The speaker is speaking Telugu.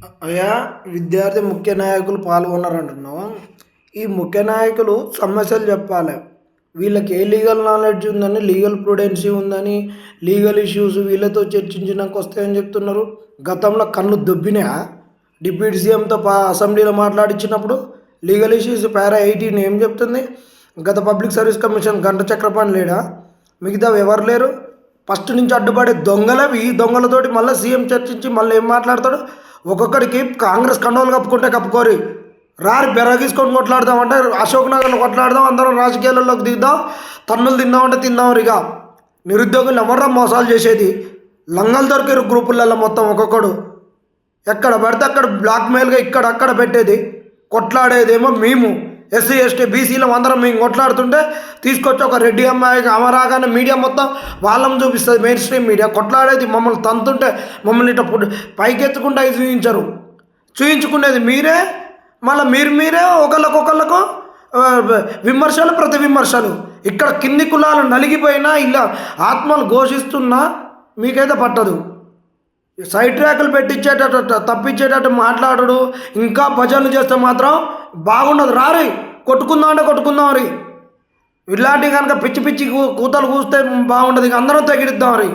అయ్యా, విద్యార్థి ముఖ్య నాయకులు పాల్గొన్నారంటున్నావు. ఈ ముఖ్య నాయకులు సమస్యలు చెప్పాలి. వీళ్ళకి ఏ లీగల్ నాలెడ్జ్ ఉందని, లీగల్ ప్రుడెన్సీ ఉందని, లీగల్ ఇష్యూస్ వీళ్ళతో చర్చించినాక వస్తాయని చెప్తున్నారు. గతంలో కళ్ళు దొబ్బినా డిప్యూటీ సీఎంతో అసెంబ్లీలో మాట్లాడించినప్పుడు లీగల్ ఇష్యూస్ పారా 18 ఏం చెప్తుంది? గత పబ్లిక్ సర్వీస్ కమిషన్ గంట చక్రపాణి లేడా? మిగతా ఎవరు లేరు? ఫస్ట్ నుంచి అడ్డుపడే దొంగలవి. ఈ దొంగలతోటి మళ్ళీ సీఎం చర్చించి మళ్ళీ ఏం మాట్లాడతాడు? ఒక్కొక్కడికి కాంగ్రెస్ కండోలు కప్పుకుంటే కప్పుకోరి, రారి బెరగీసుకొని కొట్లాడదామంటే అశోక్ నగర్లో కొట్లాడదాం, అందరం రాజకీయాలలోకి దిగుదాం, తన్నులు తిందామంటే తిందాం. ఇక నిరుద్యోగులు ఎవర్రా మోసాలు చేసేది? లంగలు దొరికారు గ్రూపులలో మొత్తం. ఒక్కొక్కడు ఎక్కడ పడితే అక్కడ బ్లాక్మెయిల్గా ఇక్కడక్కడ పెట్టేది. కొట్లాడేదేమో మేము ఎస్సీ ఎస్టీ బీసీలో అందరం మేము కొట్లాడుతుంటే తీసుకొచ్చి ఒక రెడ్డి అమ్మాయికి అమరాగానే మీడియా మొత్తం వాళ్ళని చూపిస్తుంది. మెయిన్ స్ట్రీమ్ మీడియా కొట్లాడేది మమ్మల్ని తంతుంటే మమ్మల్ని ఇట్లా పైకెత్తుకుంటే అవి చూయించుకునేది మీరే. మళ్ళీ మీరే ఒకళ్ళకు విమర్శలు ప్రతి విమర్శలు. ఇక్కడ కింది కులాలు నలిగిపోయినా ఇలా ఆత్మలు ఘోషిస్తున్నా మీకైతే పట్టదు. సైడ్ ట్రాకులు పెట్టించేటట్టు తప్పించేటట్టు మాట్లాడు. ఇంకా భజనలు చేస్తే మాత్రం బాగుండదు. రారి కొట్టుకుందాం అంటే కొట్టుకుందాం. రీ ఇలాంటివి కనుక పిచ్చి పిచ్చి కూతలు కూస్తే బాగుండదు. ఇక అందరం తెగిడిద్దాం. రీ